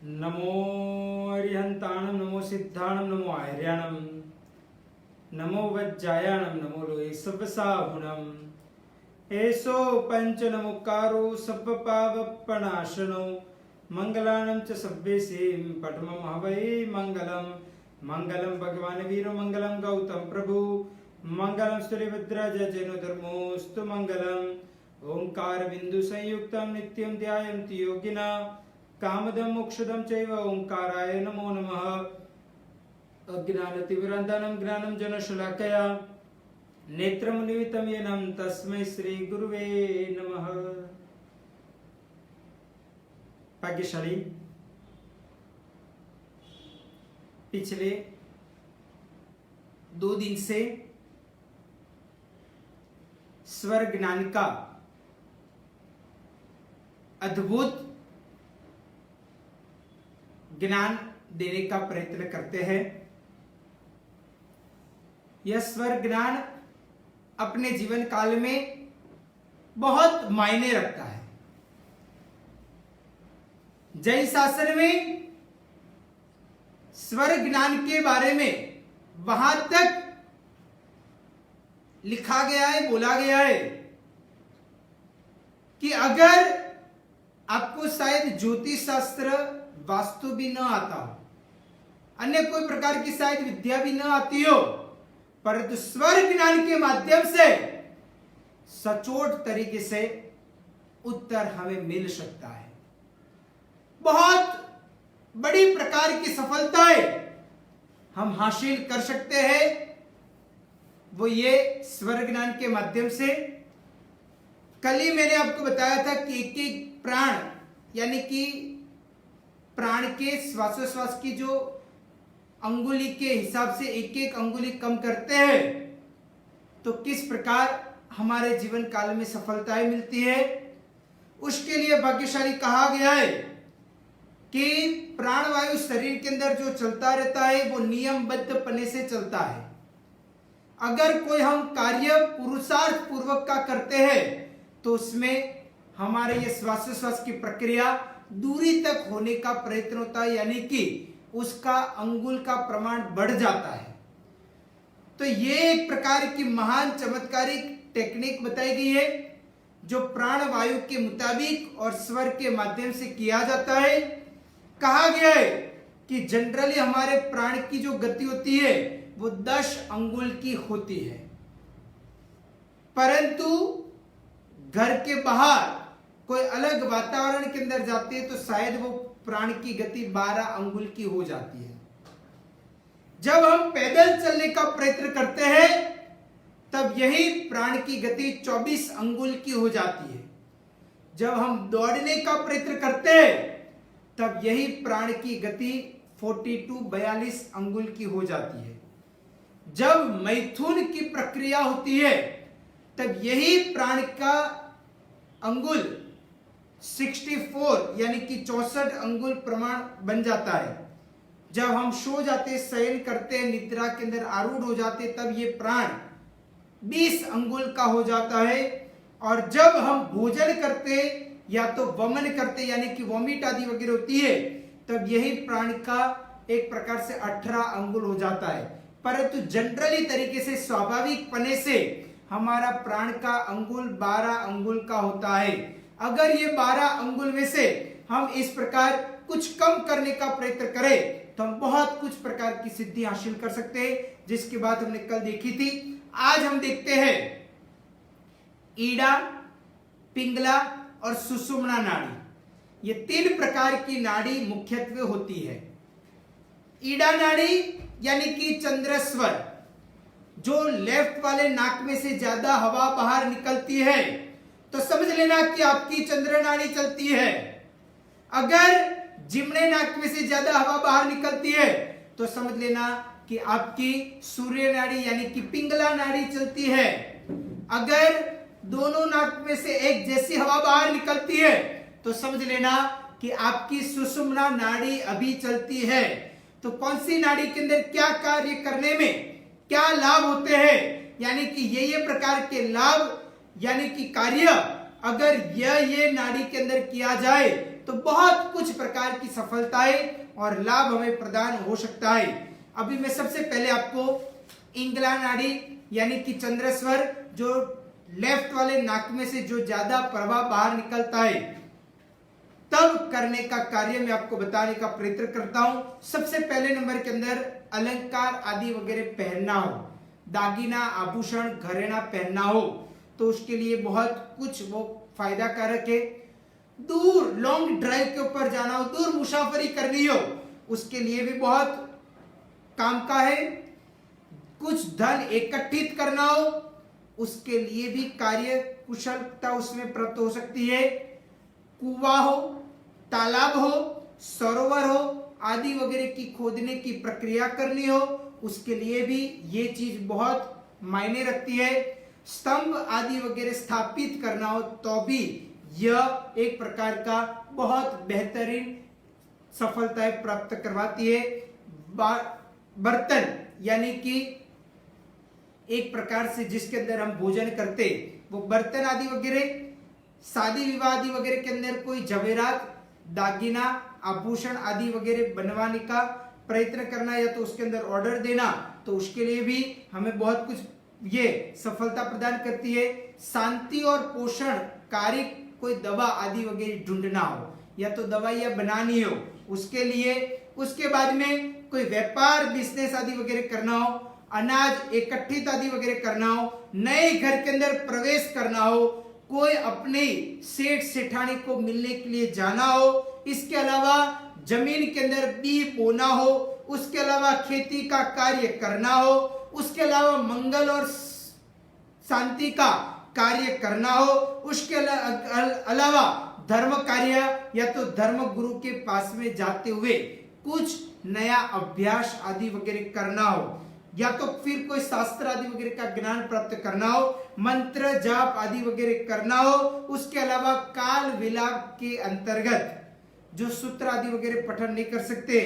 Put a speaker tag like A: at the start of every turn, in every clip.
A: नमो अरिहंताणं नमो सिद्धाणं नमो आर्याणं नमो वज्जायाणं नमो लोये सव्वसाहुणं एषो पंच नमोकारो सव्वपावपनाशनो मंगलानं च सव्वेसिं पठमं हवै मंगलम् मंगलम भगवान वीरो मंगलम गौतम प्रभु मंगलम सूर्यभद्राज जैनो धर्मोस्तु मंगलम ओंकार बिंदु संयुक्तम नित्यं ध्यायन्ति योगिना कामदम मोक्षदम चैव ओंकाराय नमो नमः अज्ञानतिमिरान्धनं ज्ञानं जनशलाकया नेत्रमुन्मिलितं येन तस्मै श्री गुरुवे नमः। भाग्यशाली पिछले 2 दिन से स्वर ज्ञान का अद्भुत ज्ञान देने का प्रयत्न करते हैं। यह स्वर ज्ञान अपने जीवन काल में बहुत मायने रखता है। जैन शास्त्र में स्वर ज्ञान के बारे में वहां तक लिखा गया है, बोला गया है कि अगर आपको शायद ज्योतिष शास्त्र वास्तु भी न आता हो, अन्य कोई प्रकार की शायद विद्या भी न आती हो, परंतु स्वर ज्ञान के माध्यम से सचोट तरीके से उत्तर हमें मिल सकता है। बहुत बड़ी प्रकार की सफलताएं हम हासिल कर सकते हैं, वो ये स्वर ज्ञान के माध्यम से। कल ही मैंने आपको बताया था कि एक एक प्राण यानी कि प्राण के श्वासोश्वास की जो अंगुली के हिसाब से एक एक अंगुली कम करते हैं तो किस प्रकार हमारे जीवन काल में सफलताएं मिलती है। उसके लिए भाग्यशाली कहा गया है कि प्राणवायु शरीर के अंदर जो चलता रहता है वो नियमबद्ध पने से चलता है। अगर कोई हम कार्य पुरुषार्थ पूर्वक का करते हैं तो उसमें हमारे ये श्वासोश्वास की प्रक्रिया दूरी तक होने का प्रयत्न होता है, यानी कि उसका अंगुल का प्रमाण बढ़ जाता है। तो ये एक प्रकार की महान चमत्कारिक टेक्निक बताई गई है जो प्राणवायु के मुताबिक और स्वर के माध्यम से किया जाता है। कहा गया है कि जनरली हमारे प्राण की जो गति होती है वो 10 अंगुल की होती है, परंतु घर के बाहर कोई अलग वातावरण के अंदर जाते हैं तो शायद वो प्राण की गति 12 अंगुल की हो जाती है। जब हम पैदल चलने का प्रयत्न करते हैं तब यही प्राण की गति 24 अंगुल की हो जाती है। जब हम दौड़ने का प्रयत्न करते हैं तब यही प्राण की गति 42 अंगुल की हो जाती है। जब मैथुन की प्रक्रिया होती है तब यही प्राण का अंगुल 64 यानी कि 64 अंगुल प्रमाण बन जाता है। जब हम सो जाते, शयन करते, निद्रा के अंदर आरूढ़ हो जाते तब ये प्राण 20 अंगुल का हो जाता है। और जब हम भोजन करते या तो वमन करते यानी कि वॉमिट आदि वगैरह होती है तब यही प्राण का एक प्रकार से 18 अंगुल हो जाता है। परंतु जनरली तरीके से स्वाभाविक पने से हमारा प्राण का अंगुल 12 अंगुल का होता है। अगर ये 12 अंगुल में से हम इस प्रकार कुछ कम करने का प्रयत्न करें तो हम बहुत कुछ प्रकार की सिद्धि हासिल कर सकते हैं, जिसकी बात हमने कल देखी थी। आज हम देखते हैं ईड़ा, पिंगला और सुषुम्ना नाड़ी। ये 3 प्रकार की नाड़ी मुख्यत्वे होती है। ईड़ा नाड़ी यानी कि चंद्रस्वर, जो लेफ्ट वाले नाक में से ज्यादा हवा बाहर निकलती है तो समझ लेना कि आपकी चंद्र नाड़ी चलती है। अगर जिमने नाक में से ज्यादा हवा बाहर निकलती है तो समझ लेना कि आपकी सूर्य नाड़ी यानी कि पिंगला नाड़ी चलती है। अगर दोनों नाक में से एक जैसी हवा बाहर निकलती है तो समझ लेना कि आपकी सुषुम्ना नाड़ी अभी चलती है। तो कौन सी नाड़ी के अंदर क्या कार्य करने में क्या लाभ होते हैं, यानी कि ये प्रकार के लाभ यानी कि कार्य अगर ये नाड़ी के अंदर किया जाए तो बहुत कुछ प्रकार की सफलताएं और लाभ हमें प्रदान हो सकता है। अभी मैं सबसे पहले आपको इंगला नाड़ी यानी कि चंद्रस्वर, जो लेफ्ट वाले नाक में से जो ज्यादा प्रभाव बाहर निकलता है, तब करने का कार्य मैं आपको बताने का प्रयत्न करता हूं। सबसे पहले नंबर के अंदर अलंकार आदि वगैरह पहनना हो, दागिना आभूषण घरेणा पहनना हो, तो उसके लिए बहुत कुछ वो फायदा कारक है। दूर लॉन्ग ड्राइव के ऊपर जाना हो, दूर मुसाफरी करनी हो, उसके लिए भी बहुत काम का है। कुछ धन एकत्रित करना हो, उसके लिए भी कार्य कुशलता उसमें प्राप्त हो सकती है। कुआं हो, तालाब हो, सरोवर हो आदि वगैरह की खोदने की प्रक्रिया करनी हो, उसके लिए भी ये चीज बहुत मायने रखती है। स्तंभ आदि वगैरह स्थापित करना हो तो भी यह एक प्रकार का बहुत बेहतरीन सफलताएं प्राप्त करवाती है। बर्तन यानी कि एक प्रकार से जिसके अंदर हम भोजन करते, वो बर्तन आदि वगैरह, शादी विवाह आदि वगैरह के अंदर कोई जवेरात, दागिना आभूषण आदि वगैरह बनवाने का प्रयत्न करना या तो उसके अंदर ऑर्डर देना, तो उसके लिए भी हमें बहुत कुछ ये सफलता प्रदान करती है। शांति और पोषण कार्य, कोई दवा आदि वगैरह ढूंढना हो या तो दवाइयां बनानी हो उसके लिए, उसके बाद में कोई व्यापार बिजनेस आदि वगैरह करना हो, अनाज एकत्रित आदि वगैरह करना हो, नए घर के अंदर प्रवेश करना हो, कोई अपने सेठ सेठानी को मिलने के लिए जाना हो, इसके अलावा जमीन के अंदर बीज बोना हो, उसके अलावा खेती का कार्य करना हो, उसके अलावा मंगल और शांति का कार्य करना हो, उसके अलावा धर्म कार्य या तो धर्म गुरु के पास में जाते हुए कुछ नया अभ्यास आदि वगैरह करना हो, या तो फिर कोई शास्त्र आदि वगैरह का ज्ञान प्राप्त करना हो, मंत्र जाप आदि वगैरह करना हो, उसके अलावा काल विलाप के अंतर्गत जो सूत्र आदि वगैरह पठन नहीं कर सकते,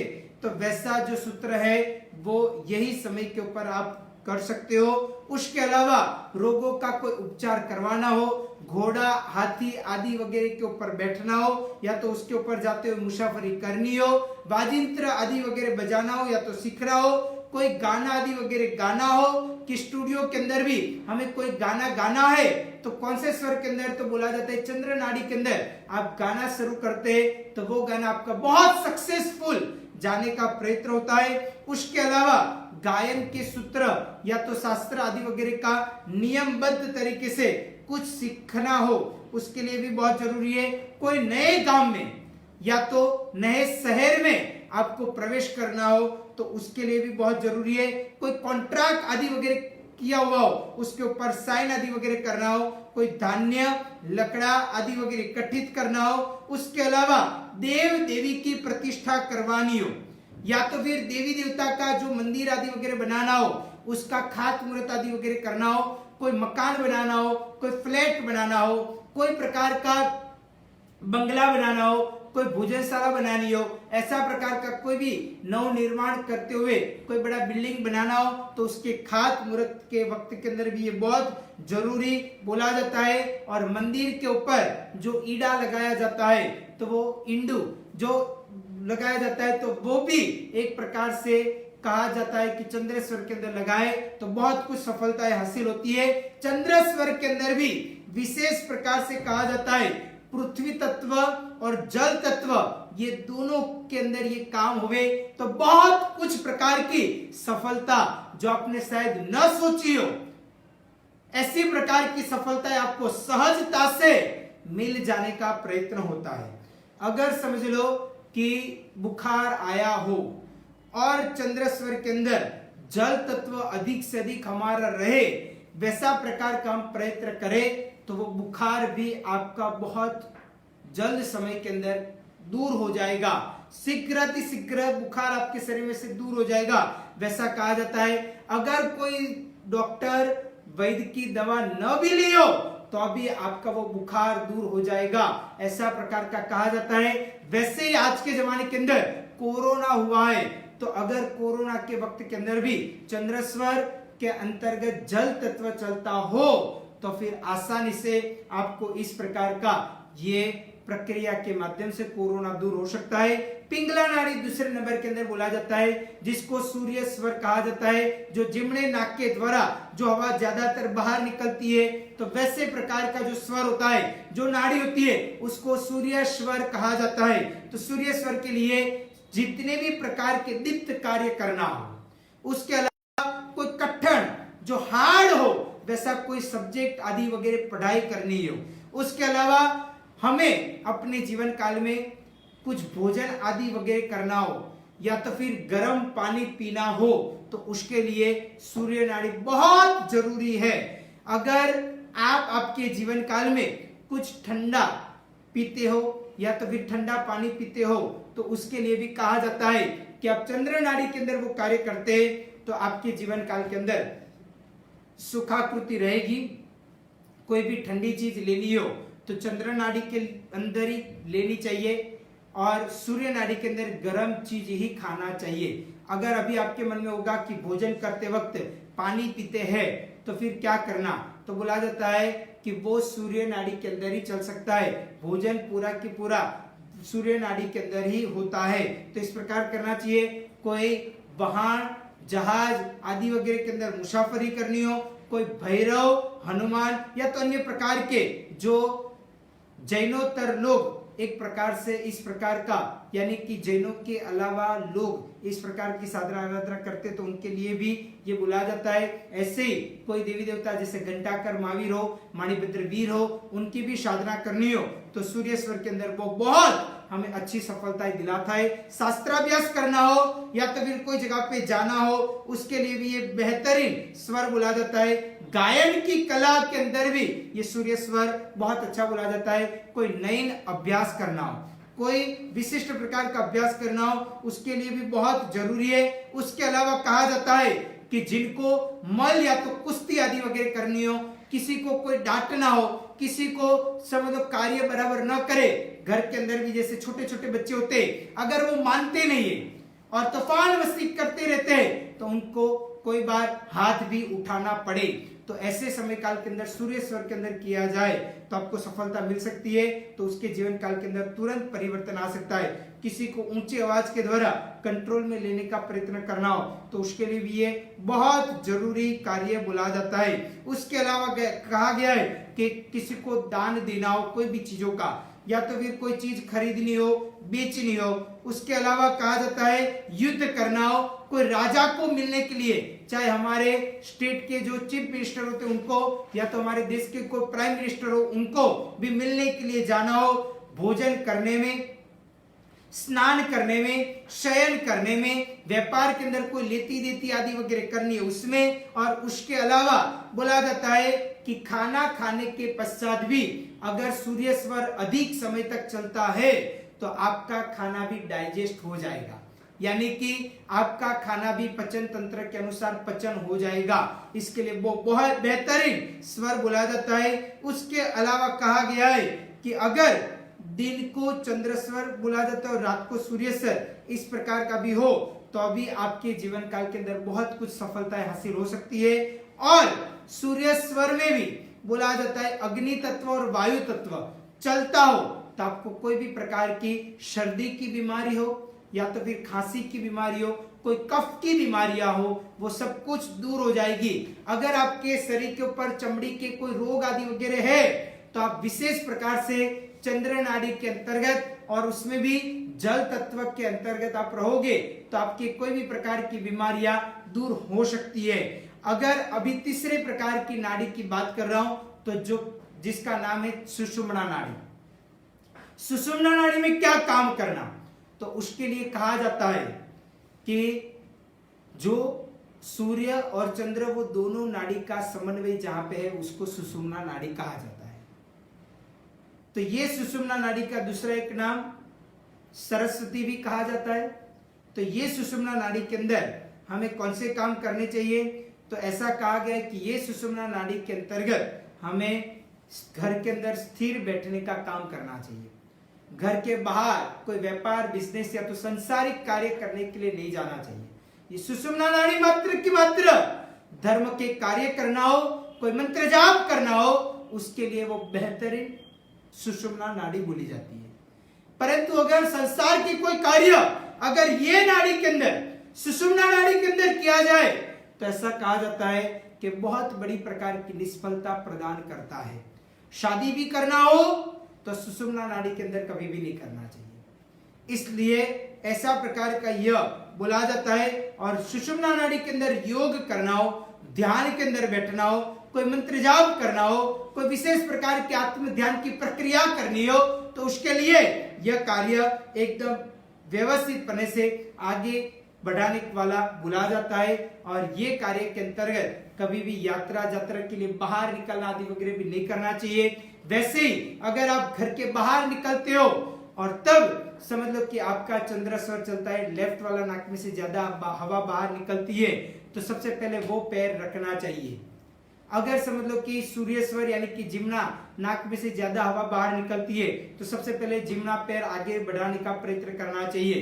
A: तो वैसा जो सूत्र है वो यही समय के ऊपर आप कर सकते हो। उसके अलावा रोगों का कोई उपचार करवाना हो, घोड़ा हाथी आदि वगैरह के ऊपर बैठना हो या तो उसके ऊपर जाते हुए मुसाफरी करनी हो, वाजिंत्र आदि वगैरह बजाना हो या तो सीखना हो, कोई गाना आदि वगैरह गाना हो कि स्टूडियो के अंदर भी हमें कोई गाना गाना है तो कौन से स्वर के अंदर, तो बोला जाता है चंद्र नाड़ी के अंदर आप गाना शुरू करते हैं तो वो गाना आपका बहुत सक्सेसफुल जाने का प्रयत्न होता है। उसके अलावा गायन के सूत्र या तो शास्त्र आदि वगैरह का नियमबद्ध तरीके से कुछ सीखना हो, उसके लिए भी बहुत जरूरी है। कोई नए गांव में या तो नए शहर में आपको प्रवेश करना हो तो उसके लिए भी बहुत जरूरी है। कोई कॉन्ट्रैक्ट आदि वगैरह किया हुआ हो उसके ऊपर साइन आदि वगैरह करना हो, कोई धान्य लकड़ा आदि वगैरह इकट्ठित करना हो, उसके अलावा देव देवी की प्रतिष्ठा करवानी हो या तो फिर देवी देवता का जो मंदिर आदि वगैरह बनाना हो उसका खात मुहूर्त आदि वगैरह करना हो, कोई मकान बनाना हो, कोई फ्लैट बनाना हो, कोई प्रकार का बंगला बनाना हो, कोई भोजनशाला बनानी हो, ऐसा प्रकार का कोई भी नव निर्माण करते हुए कोई बड़ा बिल्डिंग बनाना हो तो उसके खात मुहूर्त के वक्त के अंदर भी ये बहुत जरूरी बोला जाता है। और मंदिर के ऊपर जो ईड़ा लगाया जाता है तो वो इंडू जो लगाया जाता है तो वो भी एक प्रकार से कहा जाता है कि चंद्रेश्वर के अंदर लगाए तो बहुत कुछ सफलताएं हासिल होती है। चंद्रेश्वर के अंदर भी विशेष प्रकार से कहा जाता है पृथ्वी तत्व और जल तत्व ये दोनों के अंदर ये काम हुए तो बहुत कुछ प्रकार की सफलता जो आपने शायद न सोची हो, ऐसी प्रकार की सफलताएं आपको सहजता से मिल जाने का प्रयत्न होता है। अगर समझ लो कि बुखार आया हो और चंद्रेश्वर के अंदर जल तत्व अधिक से अधिक हमारा रहे, वैसा प्रकार का हम प्रयत्न करें तो वो बुखार भी आपका बहुत जल्द समय के अंदर दूर हो जाएगा, शीघ्र बुखार आपके शरीर में से दूर हो जाएगा। वैसा कहा जाता है अगर कोई डॉक्टर वैद्य की दवा न भी ली हो तो अभी आपका वो बुखार दूर हो जाएगा, ऐसा प्रकार का कहा जाता है। वैसे ही आज के जमाने के अंदर कोरोना हुआ है तो अगर कोरोना के वक्त के अंदर भी चंद्रेश्वर के अंतर्गत जल तत्व चलता हो तो फिर आसानी से आपको इस प्रकार का ये प्रक्रिया के माध्यम से कोरोना दूर हो सकता है। पिंगला नाड़ी दूसरे नंबर के अंदर बोला जाता है, जिसको सूर्य स्वर कहा जाता है, जो जिम्ने नाक के द्वारा जो हवा ज्यादातर बाहर निकलती है, तो वैसे प्रकार का जो स्वर होता है, जो नाड़ी होती है, उसको सूर्य स्वर कहा जाता है। तो सूर्य स्वर के लिए जितने भी प्रकार के दीप्त कार्य करना हो, उसके अलावा कोई कठिन जो हार्ड हो वैसा कोई सब्जेक्ट आदि वगैरह पढ़ाई करनी हो, उसके अलावा हमें अपने जीवन काल में कुछ भोजन आदि वगैरह करना हो, या तो फिर गर्म पानी पीना हो, तो उसके लिए सूर्य नाड़ी बहुत जरूरी है। अगर आप आपके जीवन काल में कुछ ठंडा पीते हो या तो फिर ठंडा पानी पीते हो, तो उसके लिए भी कहा जाता है कि आप चंद्र नाड़ी के अंदर वो कार्य करते हैं, तो आपके जीवन काल के अंदर सुखाकृति रहेगी। कोई भी ठंडी चीज लेनी हो तो चंद्र नाड़ी के अंदर ही लेनी चाहिए, और सूर्य नाड़ी के अंदर गर्म चीज ही खाना चाहिए। अगर अभी आपके मन में होगा कि भोजन करते वक्त पानी पीते हैं तो फिर क्या करना, तो बोला जाता है कि वो सूर्य नाड़ी के अंदर ही चल सकता है, भोजन पूरा की पूरा सूर्य नाड़ी के अंदर ही होता है। तो इस प्रकार करना चाहिए। कोई वाहन जहाज आदि वगैरह के अंदर मुसाफरी करनी हो, कोई भैरव हनुमान या तो अन्य प्रकार के जो जैनोत्तर लोग एक प्रकार से इस प्रकार का, यानी कि जैनों के अलावा लोग इस प्रकार की साधना आराधना करते, तो उनके लिए भी ये बुलाया जाता है। ऐसे ही कोई देवी देवता जैसे घंटाकर महावीर हो, माणिभद्र वीर हो, उनकी भी साधना करनी हो तो सूर्य स्वर के अंदर वो बहुत हमें अच्छी सफलताएं दिलाता है। शास्त्राभ्यास करना हो या तो फिर कोई जगह पे जाना हो, उसके लिए भी ये बेहतरीन स्वर बोला जाता है। गायन की कला के अंदर भी ये सूर्य स्वर बहुत अच्छा बोला जाता है। कोई नयन अभ्यास करना हो, कोई विशिष्ट प्रकार का अभ्यास करना हो, उसके लिए भी बहुत जरूरी है। उसके अलावा कहा जाता है कि जिनको मल या तो कुश्ती आदि वगैरह करनी हो, किसी को कोई डांटना हो, किसी को समझो कार्य बराबर न करे, घर के अंदर भी जैसे छोटे छोटे बच्चे होते, अगर वो मानते नहीं है और तूफान मस्ती करते रहते हैं, तो उनको कोई बार हाथ भी उठाना पड़े, तो ऐसे समय काल के अंदर सूर्य स्वर के अंदर किया जाए तो आपको सफलता मिल सकती है। तो उसके जीवन काल के अंदर तुरंत परिवर्तन आ सकता है। किसी को ऊंची आवाज के द्वारा कंट्रोल में लेने का प्रयत्न करना हो तो उसके लिए भी ये बहुत जरूरी कार्य बोला जाता है। उसके अलावा कहा गया है कि किसी को दान देना हो कोई भी चीजों का, या तो फिर कोई चीज खरीदनी हो, बेचनी हो। उसके अलावा कहा जाता है युद्ध करना हो, कोई राजा को मिलने के लिए, चाहे हमारे स्टेट के जो चीफ मिनिस्टर होते उनको, या तो हमारे देश के कोई प्राइम मिनिस्टर हो उनको भी मिलने के लिए जाना हो, भोजन करने में, स्नान करने में, शयन करने में, व्यापार के अंदर कोई लेती देती आदि वगैरह करनी है उसमें। और उसके अलावा बोला जाता है कि खाना खाने के पश्चात भी अगर सूर्य स्वर अधिक समय तक चलता है तो आपका खाना भी डाइजेस्ट हो जाएगा, यानी कि आपका खाना भी पचन तंत्र के अनुसार पचन हो जाएगा। इसके लिए वो बहुत बेहतरीन स्वर बोला जाता है। उसके अलावा कहा गया है कि अगर दिन को चंद्र स्वर बोला जाता है और रात को सूर्य स्वर, इस प्रकार का भी हो तो अभी आपके जीवन काल के अंदर बहुत कुछ सफलताएं हासिल हो सकती है। और सूर्य स्वर में भी बोला जाता है अग्नि तत्व और वायु तत्व चलता हो तो आपको कोई भी प्रकार की सर्दी की बीमारी हो या तो फिर खांसी की बीमारी हो, कोई कफ की बीमारियां हो, वो सब कुछ दूर हो जाएगी। अगर आपके शरीर के ऊपर चमड़ी के कोई रोग आदि वगैरह है तो आप विशेष प्रकार से चंद्र नाड़ी के अंतर्गत और उसमें भी जल तत्व के अंतर्गत आप रहोगे तो आपकी कोई भी प्रकार की बीमारियां दूर हो सकती है। अगर अभी तीसरे प्रकार की नाड़ी की बात कर रहा हूं तो जो जिसका नाम है सुषुम्ना नाड़ी। सुषुम्ना नाड़ी में क्या काम करना, तो उसके लिए कहा जाता है कि जो सूर्य और चंद्र वो दोनों नाड़ी का समन्वय जहां पे है उसको सुषुम्ना नाड़ी कहा जाता है। तो ये सुषुम्ना नाड़ी का दूसरा एक नाम सरस्वती भी कहा जाता है। तो ये सुषुम्ना नाड़ी के अंदर हमें कौन से काम करने चाहिए, तो ऐसा कहा गया है कि ये सुषुम्ना नाड़ी के अंतर्गत हमें घर के अंदर स्थिर बैठने का काम करना चाहिए। घर के बाहर कोई व्यापार बिजनेस या तो संसारिक कार्य करने के लिए नहीं जाना चाहिए। ये सुषुम्ना नाड़ी मात्र की मात्र धर्म के कार्य करना हो कोई मंत्र जाप करना हो, उसके लिए वो बेहतरीन सुषुम्ना नाड़ी बोली जाती है। परंतु अगर संसार की कोई कार्य अगर ये नाड़ी के अंदर, सुषुम्ना नाड़ी के अंदर किया जाए, तो ऐसा कहा जाता है कि बहुत बड़ी प्रकार की निष्फलता प्रदान करता है। शादी भी करना हो तो सुषुम्ना नाड़ी के अंदर कभी भी नहीं करना चाहिए। इसलिए ऐसा प्रकार का यह बोला जाता है। और सुषुम्ना नाड़ी के अंदर योग करना हो, ध्यान के अंदर बैठना हो, कोई मंत्र जाप करना हो, कोई विशेष प्रकार की आत्म ध्यान की प्रक्रिया करनी हो, तो उसके लिए यह कार्य एकदम व्यवस्थित पने से आगे बढ़ाने वाला बुला जाता है। और ये कार्य के अंतर्गत कभी भी यात्रा के लिए बाहर निकलना आदि वगैरह भी नहीं करना चाहिए। वैसे ही अगर आप घर के बाहर निकलते हो और तब समझ लो कि आपका चंद्र स्वर चलता है, लेफ्ट वाला नाक में से ज्यादा हवा बाहर निकलती है, तो सबसे पहले वो पैर रखना चाहिए। अगर समझ लो कि सूर्य स्वर यानी कि जिम्ना नाक में से ज्यादा हवा बाहर निकलती है, तो सबसे पहले जिम्ना पैर आगे बढ़ाने का प्रयत्न करना चाहिए।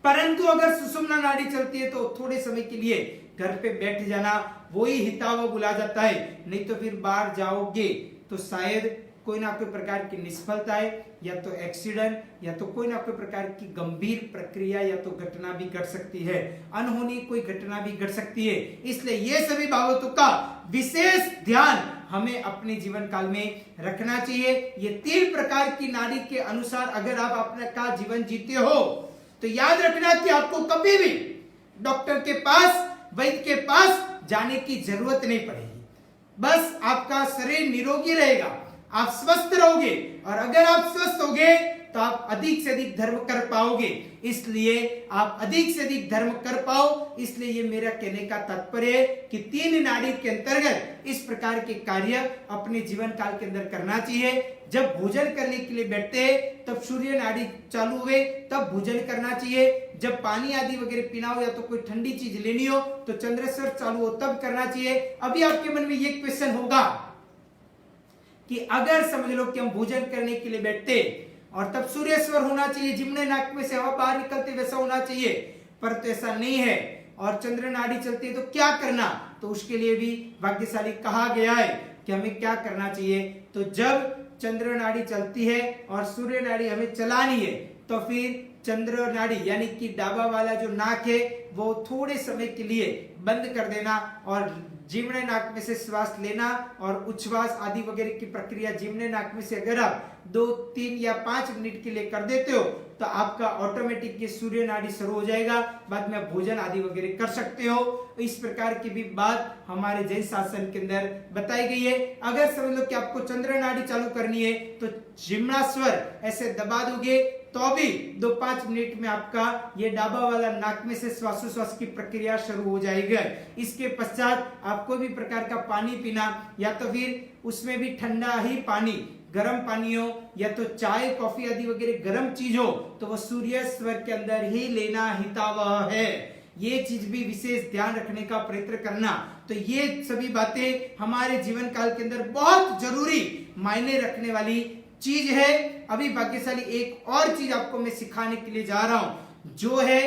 A: परंतु अगर सुषुम्ना नाड़ी चलती है तो थोड़े समय के लिए घर पे बैठ जाना वही हितावह बुला जाता है। नहीं तो फिर बाहर जाओगे तो शायद कोई ना कोई प्रकार की निष्फलता है, या तो एक्सीडेंट, या तो कोई ना कोई प्रकार की गंभीर प्रक्रिया या तो घटना भी घट सकती है, अनहोनी कोई घटना भी घट सकती है। इसलिए ये सभी बाबतों का विशेष ध्यान हमें अपने जीवन काल में रखना चाहिए। ये 3 प्रकार की नाड़ी के अनुसार अगर आप अपना का जीवन जीते हो, तो याद रखना कि आपको कभी भी डॉक्टर के पास, वैद्य के पास जाने की जरूरत नहीं पड़ेगी। बस आपका शरीर निरोगी रहेगा, आप स्वस्थ रहोगे, और अगर आप स्वस्थ होगे तो आप अधिक से अधिक धर्म कर पाओगे। इसलिए आप अधिक से अधिक धर्म कर पाओ, इसलिए ये मेरा कहने का तात्पर्य है कि 3 नाड़ी के अंतर्गत इस प्रकार के कार्य अपने जीवन काल के अंदर करना चाहिए। जब भोजन करने के लिए बैठते हैं तब सूर्य नाड़ी चालू हुए तब भोजन करना चाहिए। जब पानी आदि वगैरह पीना हो या तो कोई ठंडी चीज लेनी हो तो चंद्रेश्वर चालू हो तब करना चाहिए। अभी आपके मन में ये क्वेश्चन होगा कि अगर समझ लो कि हम भोजन करने के लिए बैठते और तब सूर्य स्वर होना चाहिए, जिम्ने नाक में से हवा बाहर निकलते वैसा होना चाहिए, पर तो ऐसा नहीं है और चंद्र नाड़ी चलती है, तो क्या करना? तो उसके लिए भी भाग्यशाली कहा गया है कि हमें क्या करना चाहिए। तो जब चंद्र नाड़ी चलती है और सूर्य नाड़ी हमें चलानी है, तो फिर चंद्र नाड़ी यानी कि डाबा वाला जो नाक है वो थोड़े समय के लिए बंद कर देना और जिम्ने नाक में से श्वास लेना और उच्छ्वास आदि वगैरह की प्रक्रिया जिम्ने नाक में से अगर आप 2, 3 या 5 मिनट के लिए कर देते हो तो आपका ऑटोमेटिक ये सूर्य नाड़ी शुरू हो जाएगा। बाद में भोजन आदि वगैरह कर सकते हो। इस प्रकार की भी बात हमारे जैन शासन के अंदर बताई गई है। अगर समझ लो कि आपको चंद्र नाड़ी चालू करनी है तो जिम्ना स्वर ऐसे दबा दोगे तो भी 2-5 मिनट में आपका ये डाबा वाला नाक में से श्वासोश्वास की प्रक्रिया शुरू हो जाएगी। इसके पश्चात आप कोई भी प्रकार का पानी पीना या तो फिर उसमें भी ठंडा ही पानी, गर्म पानी हो या तो चाय कॉफी आदि वगैरह गर्म चीज हो तो वो सूर्य स्वर के अंदर ही लेना हितावह है। ये चीज भी विशेष ध्यान रखने का प्रयत्न करना। तो ये सभी बातें हमारे जीवन काल के अंदर बहुत जरूरी मायने रखने वाली चीज है। अभी भाग्यशाली एक और चीज आपको मैं सिखाने के लिए जा रहा हूं, जो है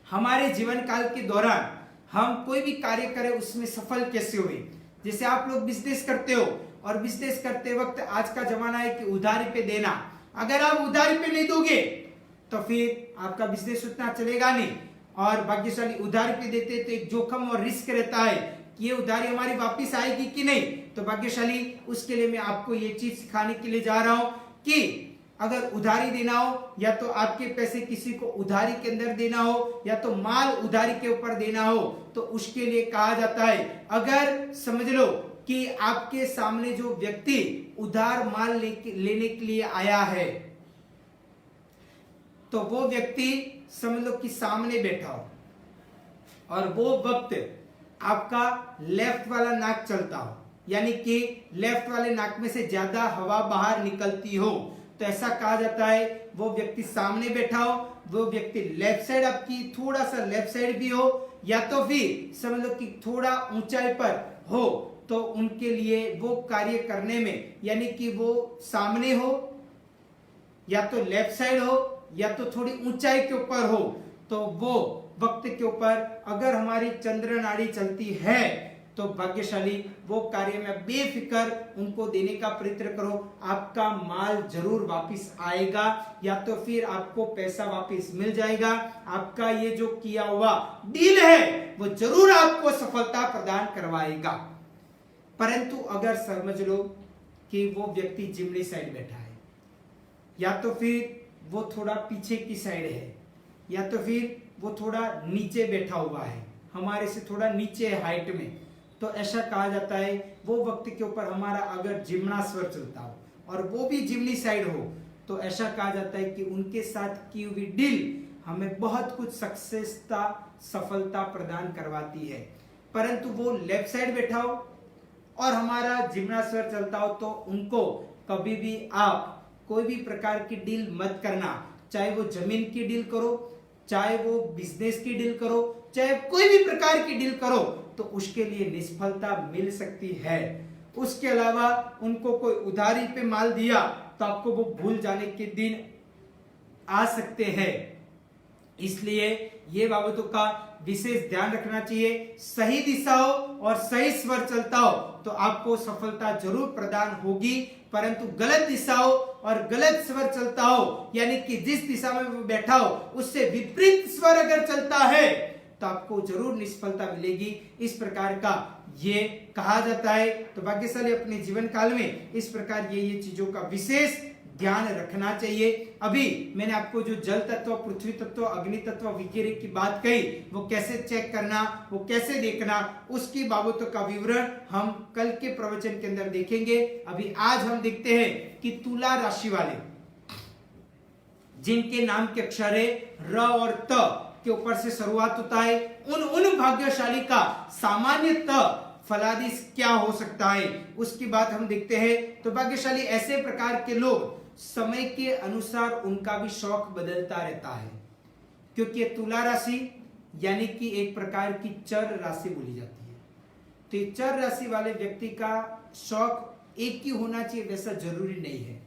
A: हमारे जीवन काल के दौरान हम कोई भी कार्य करें उसमें सफल कैसे हुए। जैसे आप लोग बिजनेस करते हो और बिजनेस करते वक्त आज का जमाना है कि उधारी पे देना। अगर आप उधारी पे नहीं दोगे तो फिर आपका बिजनेस उतना चलेगा नहीं। और भाग्यशाली उधारी पे देते तो एक जोखिम और रिस्क रहता है कि ये उधारी हमारी वापस आएगी कि नहीं। तो भाग्यशाली उसके लिए मैं आपको ये चीज सिखाने के लिए जा रहा हूं कि अगर उधारी देना हो या तो आपके पैसे किसी को उधारी के अंदर देना हो या तो माल उधारी के ऊपर देना हो, तो उसके लिए कहा जाता है अगर समझ लो कि आपके सामने जो व्यक्ति उधार माल लेने के लिए आया है तो वो व्यक्ति समझ लो कि सामने बैठा हो और वो वक्त आपका लेफ्ट वाला नाक चलता हो, यानी कि लेफ्ट वाले नाक में से ज्यादा हवा बाहर निकलती हो, तो ऐसा कहा जाता है वो व्यक्ति सामने बैठा हो, वो व्यक्ति लेफ्ट साइड आपकी थोड़ा सा लेफ्ट साइड भी हो या तो फिर समझ लो कि थोड़ा ऊंचाई पर हो, तो उनके लिए वो कार्य करने में यानी कि वो सामने हो या तो लेफ्ट साइड हो या तो थोड़ी ऊंचाई के ऊपर हो, तो वो वक्त के ऊपर अगर हमारी चंद्र नाड़ी चलती है तो भाग्यशाली वो कार्य में बेफिक्र उनको देने का प्रयत्न करो। आपका माल जरूर वापस आएगा, या तो फिर आपको पैसा वापस मिल जाएगा। आपका ये जो किया हुआ डील है वो जरूर आपको सफलता प्रदान करवाएगा। परंतु अगर समझ लो कि वो व्यक्ति जिमनी साइड बैठा है, या तो फिर वो थोड़ा पीछे की साइड है, या तो फिर वो थोड़ा नीचे बैठा हुआ है, हमारे से थोड़ा नीचे है हाइट में, तो ऐसा कहा जाता है वो व्यक्ति के ऊपर हमारा अगर जिम्ना स्वर चलता हो और वो भी जिमनी साइड हो, तो ऐसा कहा जाता है कि उनके साथ की हुई डील हमें बहुत कुछ सक्सेसता सफलता प्रदान करवाती है। परंतु वो लेफ्ट साइड बैठा हो और हमारा जिम्ना स्वर चलता हो, तो उनको कभी भी आप कोई भी प्रकार की डील मत करना। चाहे वो जमीन की डील करो, चाहे वो बिजनेस की डील करो, चाहे कोई भी प्रकार की डील करो, तो उसके लिए निष्फलता मिल सकती है। उसके अलावा उनको कोई उधारी पे माल दिया तो आपको वो भूल जाने के दिन आ सकते हैं। इसलिए ये बाबतों का विशेष ध्यान रखना चाहिए। सही दिशा हो और सही स्वर चलता हो तो आपको सफलता जरूर प्रदान होगी, परंतु गलत दिशा हो और गलत स्वर चलता हो, यानी कि जिस दिशा में वो बैठा हो उससे विपरीत स्वर अगर चलता है तो आपको जरूर निष्फलता मिलेगी। इस प्रकार का ये कहा जाता है। तो भाग्यशाली अपने जीवन काल में इस प्रकार ये चीजों का विशेष ध्यान रखना चाहिए। अभी मैंने आपको जो जल तत्व, पृथ्वी तत्व, अग्नि तत्व वगैरह की बात कही, वो कैसे चेक करना, वो कैसे देखना, उसकी बाबतों का विवरण हम कल के प्रवचन के अंदर देखेंगे। अभी आज हम देखते हैं कि तुला राशि वाले जिनके नाम के अक्षर है र और त के ऊपर से शुरुआत होता है, उन भाग्यशाली का सामान्यतः फलादेश क्या हो सकता है उसकी बात हम देखते हैं। तो भाग्यशाली ऐसे प्रकार के लोग समय के अनुसार उनका भी शौक बदलता रहता है, क्योंकि तुला राशि यानी कि एक प्रकार की चर राशि बोली जाती है। तो ये चर राशि वाले व्यक्ति का शौक एक ही होना चाहिए वैसा जरूरी नहीं है,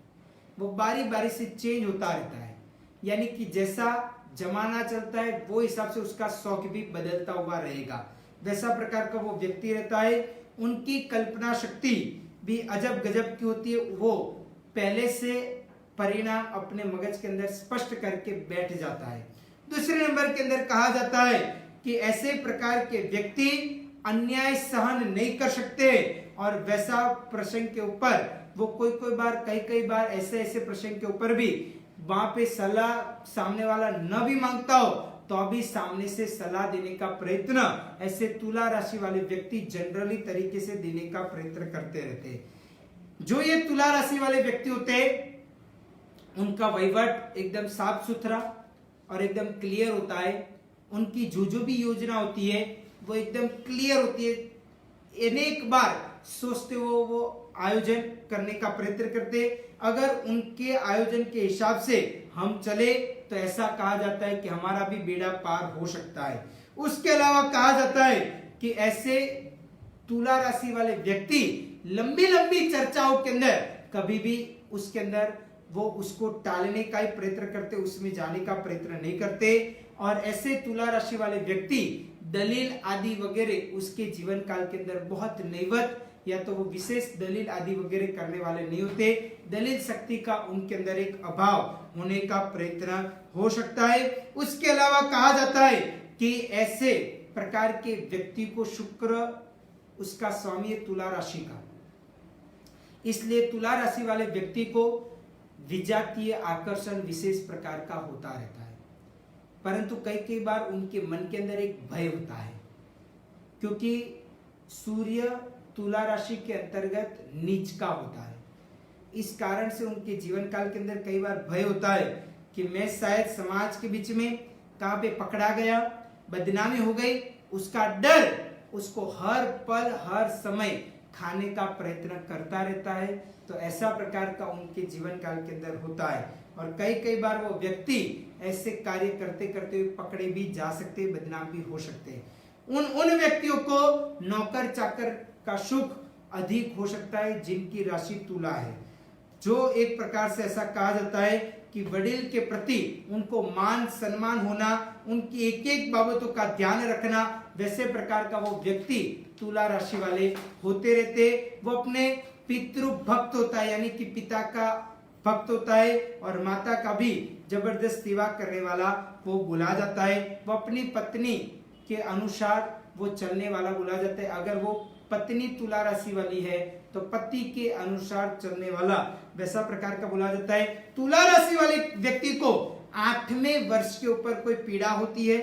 A: वो बारी बारी से चेंज होता रहता है। यानी कि जैसा जमाना चलता है वो हिसाब से उसका शौक भी बदलता हुआ रहेगा, वैसा प्रकार का वो व्यक्ति रहता है। उनकी कल्पना शक्ति भी अजब गजब की होती है, वो पहले से परिणाम अपने मगज के अंदर स्पष्ट करके बैठ जाता है। दूसरे नंबर के अंदर कहा जाता है कि ऐसे प्रकार के व्यक्ति अन्याय सहन नहीं कर सकते, और वैसा प्रसंग के ऊपर वो कोई बार कई बार ऐसे प्रसंग के ऊपर भी वहां पे सलाह सामने वाला न भी मांगता हो तो अभी सामने से सलाह देने का प्रयत्न ऐसे तुला राशि वाले व्यक्ति जनरली तरीके से देने का प्रयत्न करते रहते हैं। जो ये तुला राशि वाले व्यक्ति होते हैं उनका वहीवट एकदम साफ सुथरा और एकदम क्लियर होता है। उनकी जो भी योजना होती है वो एकदम क्लियर होती है। अनेक बार सोचते वो आयोजन करने का प्रयत्न करते। अगर उनके आयोजन के हिसाब से हम चले तो ऐसा कहा जाता है कि हमारा भी बेड़ा पार हो सकता है। उसके अलावा कहा जाता है कि ऐसे तुला राशि वाले व्यक्ति लंबी चर्चाओं के अंदर कभी भी उसके अंदर वो उसको टालने का ही प्रयत्न करते, उसमें जाने का प्रयत्न नहीं करते। और ऐसे तुला राशि वाले व्यक्ति दलील आदि वगैरह उसके जीवन काल के अंदर बहुत नैवत या तो वो विशेष दलील आदि वगैरह करने वाले नहीं होते। दलील शक्ति का उनके अंदर एक अभाव होने का प्रयत्न हो सकता है। उसके अलावा कहा जाता है कि ऐसे प्रकार के व्यक्ति को शुक्र उसका स्वामी है तुला राशि का, इसलिए तुला राशि वाले व्यक्ति को विजातीय आकर्षण विशेष प्रकार का होता रहता है। परंतु कई बार उनके मन के अंदर एक भय होता है, क्योंकि सूर्य तुला राशि के अंतर्गत नीच का होता है। इस कारण से उनके जीवन काल के अंदर कई बार भय होता है कि मैं शायद समाज के बीच में कहां पे पकड़ा गया, बदनामी हो गई। उसका डर उसको हर पल हर समय खाने का प्रयत्न करता रहता है। तो ऐसा प्रकार का उनके जीवन काल के अंदर होता है। और कई बार वो व्यक्ति ऐसे कार्य करते करते हुए पकड़े भी जा सकते, बदनाम भी हो सकते हैं। उन व्यक्तियों को नौकर चाकर का सुख अधिक हो सकता है जिनकी राशि तुला है। जो एक प्रकार से ऐसा कहा जाता है कि वडील के प्रति उनको मान सम्मान होना, उनकी एक एक बाबतों का ध्यान रखना, वैसे प्रकार का वो व्यक्ति तुला राशि वाले होते रहते। वो अपने पितृ भक्त होता है, यानी कि पिता का भक्त होता है, और माता का भी जबरदस्त सेवा करने वाला वो बोला जाता है। वो अपनी पत्नी के अनुसार वो चलने वाला बोला जाता है। अगर वो पत्नी तुला राशि वाली है तो पति के अनुसार चलने वाला वैसा प्रकार का बोला जाता है। तुला राशि वाले व्यक्ति को 8वें वर्ष के ऊपर कोई पीड़ा होती है,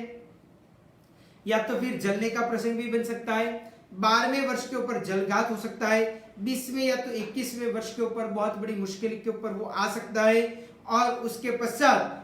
A: या तो फिर जलने का प्रसंग भी बन सकता है, 12वें वर्ष के ऊपर जलघात हो सकता है, 20वें या तो 21वें वर्ष के ऊपर बहुत बड़ी मुश्किल के ऊपर वो आ सकता है, और उसके पश्चात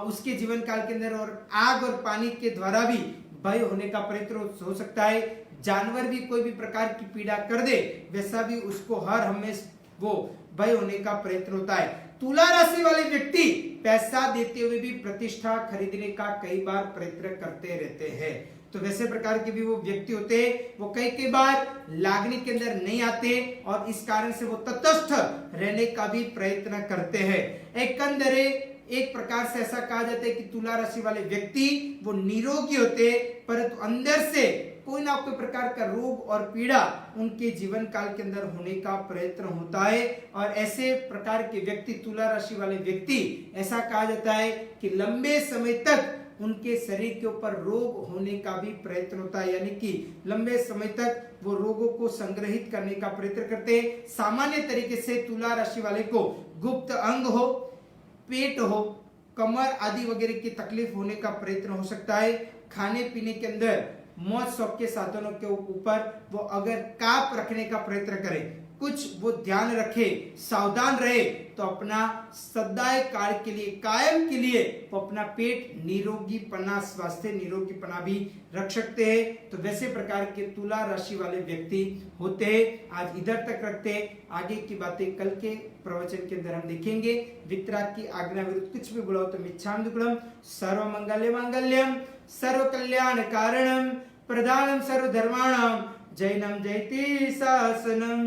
A: उसके जीवन काल के अंदर और आग और पानी के द्वारा भी भय होने का प्रयत्न हो सकता है। जानवर भी कोई भी प्रकार की पीड़ा कर दे वैसा भी उसको हर हमेशा वो भय होने का प्रयत्न होता है। तुला राशि वाले व्यक्ति पैसा देते हुए भी प्रतिष्ठा खरीदने का कई बार प्रयत्न करते रहते हैं। तो वैसे प्रकार के भी वो व्यक्ति होते हैं, वो कई बार लागनी के अंदर नहीं आते और इस कारण से वो तटस्थ रहने का भी प्रयत्न करते हैं। एकंदरे एक प्रकार से ऐसा कहा जाता है कि तुला राशि वाले व्यक्ति वो निरोगी होते हैं, परंतु अंदर से कोई ना कोई प्रकार का रोग और पीड़ा उनके जीवन काल के अंदर होने का प्रयत्न होता है। और ऐसे प्रकार के व्यक्ति, तुला राशि वाले व्यक्ति, ऐसा कहा जाता है कि लंबे समय तक उनके शरीर के ऊपर रोग होने का भी प्रयत्न होता है, यानी कि लंबे समय तक वो रोगों को संग्रहित करने का प्रयत्न करते हैं। सामान्य तरीके से तुला राशि वाले को गुप्त अंग हो, पेट हो, कमर आदि वगैरह की तकलीफ होने का प्रयत्न हो सकता है। खाने पीने के अंदर मौज शौक के साधनों के ऊपर वो अगर काप रखने का प्रयत्न करें, कुछ वो ध्यान रखे, सावधान रहे, तो अपना सदाए काल के लिए, कायम के लिए वो अपना पेट निरोगीपना, स्वास्थ्य निरोगीपना भी रख सकते हैं। तो वैसे प्रकार के तुला राशि वाले व्यक्ति होते हैं। आज इधर तक रखते हैं, आगे की बातें कल के प्रवचन के अंदर हम देखेंगे। वितराग की आज्ञा विरुद्ध कुछ भी बोला हो तो मिच्छामि दुक्कडम। सर्व मंगल्य मांगल्यम सर्व कल्याण कारणम प्रधानम सर्व धर्माणाम जैनम जयति शासनम।